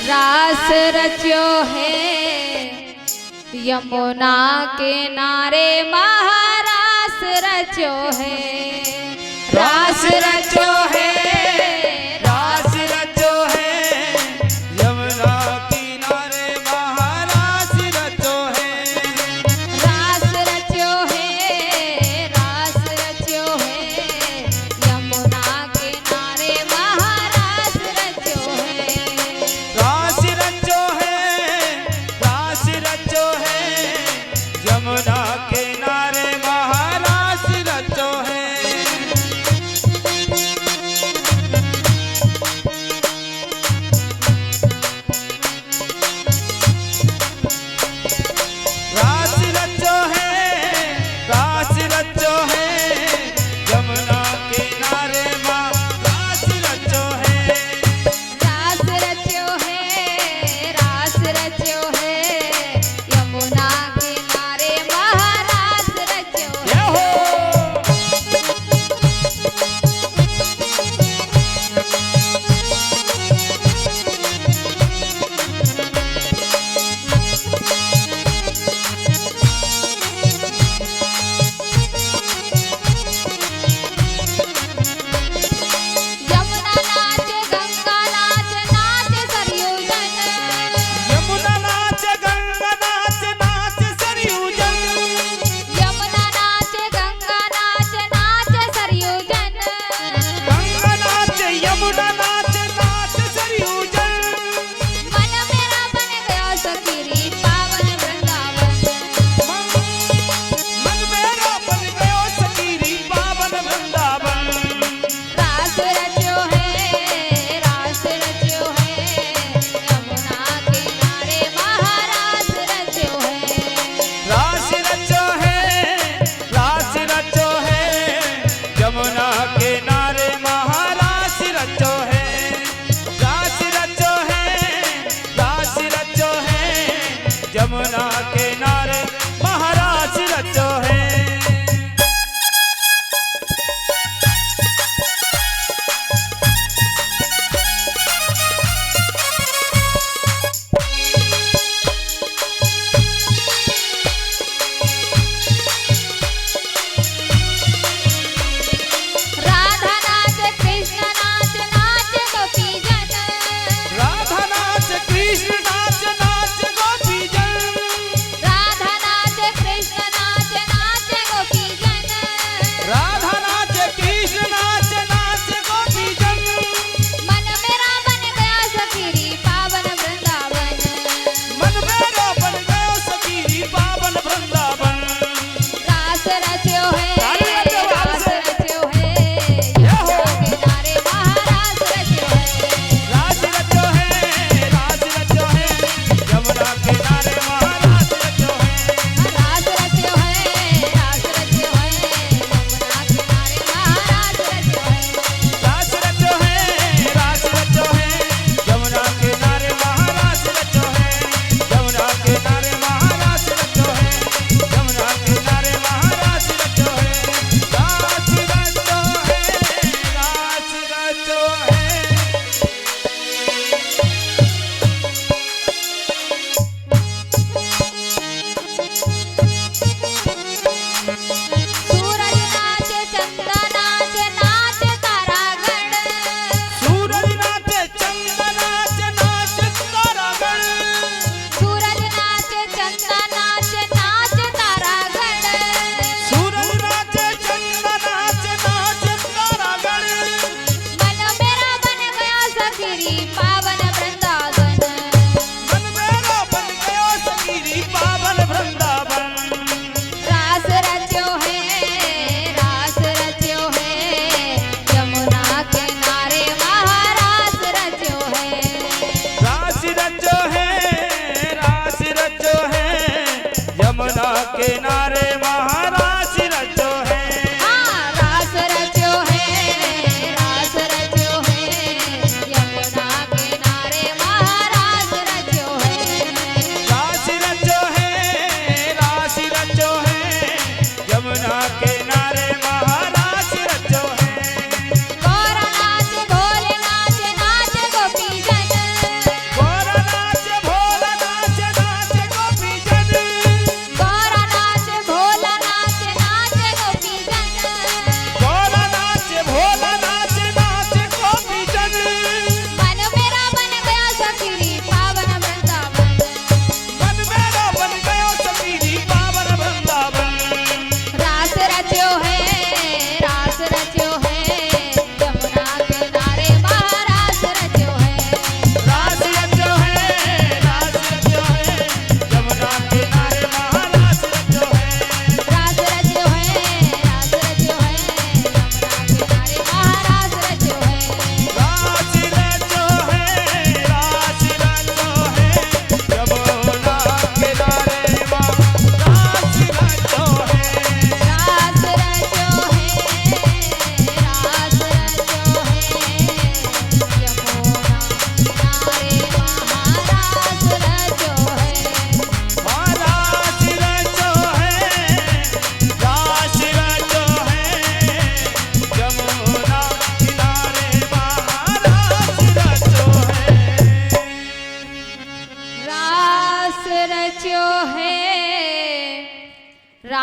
रास रचो है यमुना के नारे महारास रचो है। रास रचो है, रास रचो है यमुना किनारे महारास रचो है। रास रचो है, रास रचो है यमुना के नारे महारास रचो है। रास रचो है, रास रचो है यमुना किनारे महारास रचो है।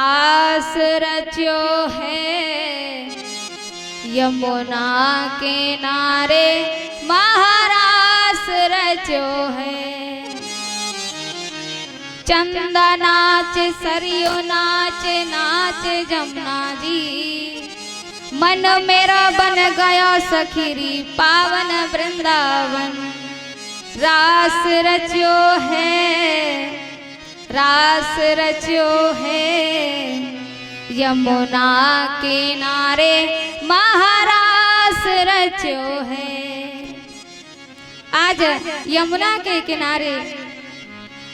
रास रच्यो है यमुना किनारे महारास रच्यो है। चंदा नाच सरयू नाच नाच जमुना जी, मन मेरा बन गया सखीरी पावन वृंदावन। रास रच्यो है, रास रच्यो है यमुना किनारे महारास रच्यो है। आज यमुना के किनारे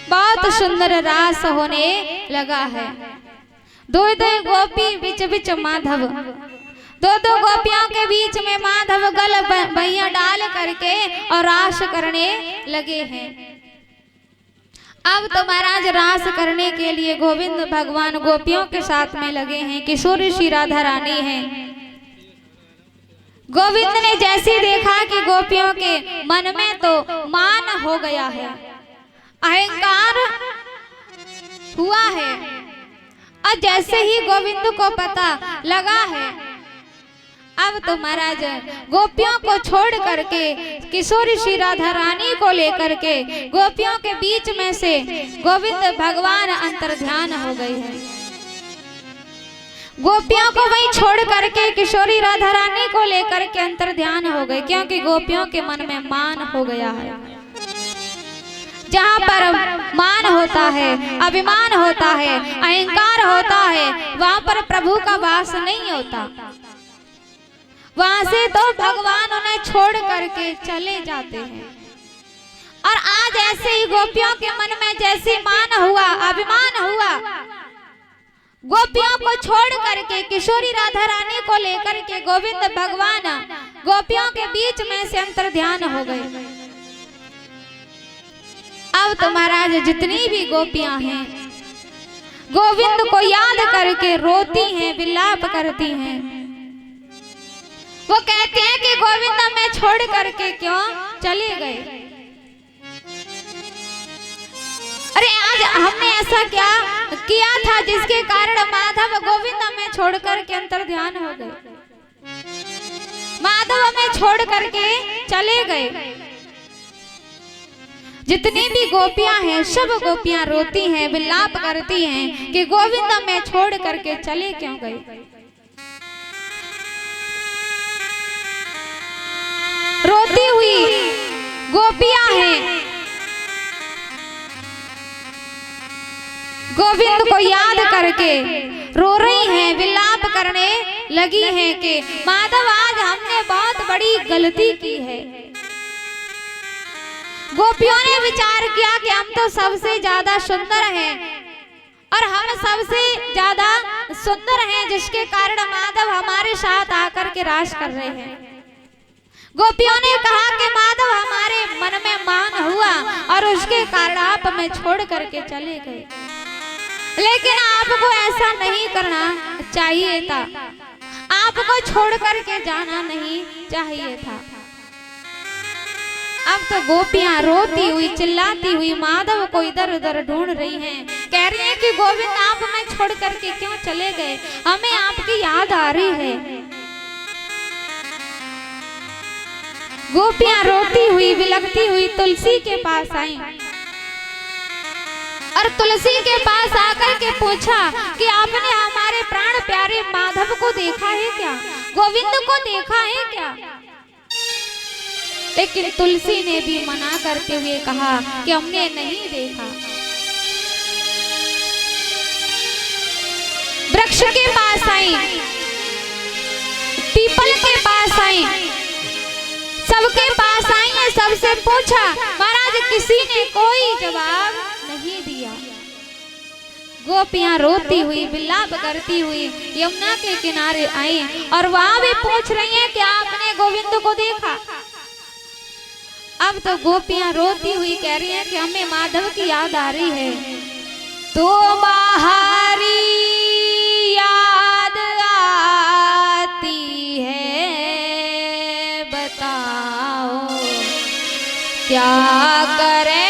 बहुत सुंदर रास होने लगा है। दो दो गोपी बीच बीच माधव, दो दो गोपियों के बीच में माधव गल भैया डाल करके और रास करने लगे हैं। अब तो महाराज रास करने के लिए गोविंद भगवान गोपियों के साथ में लगे हैं। किशोरी श्री राधा रानी है। गोविंद ने जैसे देखा कि गोपियों के मन में तो मान हो गया है, अहंकार हुआ है, और जैसे ही गोविंद को पता लगा है, अब तो महाराज गोपियों को छोड़ करके किशोरी श्री राधा रानी को लेकर के गोपियों के बीच में से गोविंद भगवान अंतर्ध्यान हो गए हैं। गोपियों को वहीं छोड़ करके किशोरी राधा रानी को लेकर के अंतर्ध्यान हो गए, क्योंकि गोपियों के मन में मान हो गया है। जहाँ पर मान होता है, अभिमान होता है, अहंकार होता है, वहां पर प्रभु का वास नहीं होता। वहां से तो भगवान उन्हें छोड़ करके चले जाते हैं। और आज ऐसे ही गोपियों के मन में जैसे मान हुआ, अभिमान हुआ, गोपियों को छोड़ करके किशोरी राधा रानी को लेकर के गोविंद भगवान गोपियों के बीच में से अंतर्ध्यान हो गए। अब तो महाराज जितनी भी गोपियां हैं गोविंद को याद करके रोती हैं, विलाप करती हैं। वो कहते हैं कि गोविंद हमें छोड़ करके क्यों चले गए। अरे आज हमने ऐसा क्या किया था जिसके कारण माधव गोविंद हमें छोड़ करके अंतर्ध्यान हो गए, माधव हमें छोड़ करके चले गए। जितनी भी गोपियां हैं सब गोपियां रोती हैं, विलाप करती हैं कि गोविंद हमें छोड़ करके चले क्यों गए। रोती हुई गोपियां हैं, गोविंद को याद करके रो रही हैं, विलाप करने लगी हैं कि माधव आज हमने बहुत बड़ी गलती की है। गोपियों ने विचार किया कि हम तो सबसे ज्यादा सुंदर हैं और हम सबसे ज्यादा सुंदर हैं, जिसके कारण माधव हमारे साथ आकर के रास कर रहे हैं। गोपियों ने कहा कि माधव हमारे मन में मान हुआ और उसके कारण आप हमें छोड़ करके चले गए, लेकिन आपको ऐसा नहीं करना चाहिए था, आपको छोड़ करके जाना नहीं चाहिए था। अब तो गोपियां रोती हुई चिल्लाती हुई माधव को इधर उधर ढूंढ रही हैं, कह रही हैं कि गोविंद आप हमें छोड़ करके क्यों चले गए, हमें आपकी याद आ रही है। गोपियां रोती हुई विलखती हुई तुलसी के पास आई और तुलसी के पास आकर के पूछा कि आपने हमारे प्राण प्यारे माधव को देखा है क्या, गोविंद को देखा है क्या। लेकिन तुलसी ने भी मना करते हुए कहा कि हमने नहीं देखा। वृक्ष के पास आई, पीपल के पास आई, सबके पास आई है, सबसे पूछा, महाराज किसी ने कोई जवाब नहीं दिया। गोपियां रोती हुई विलाप करती हुई यमुना के किनारे आई और वहां भी पूछ रही हैं कि आपने गोविंद को देखा। अब तो गोपियां रोती हुई कह रही हैं कि हमें माधव की याद आ रही है। तो तुम्हारी याद आती है, बताओ क्या करे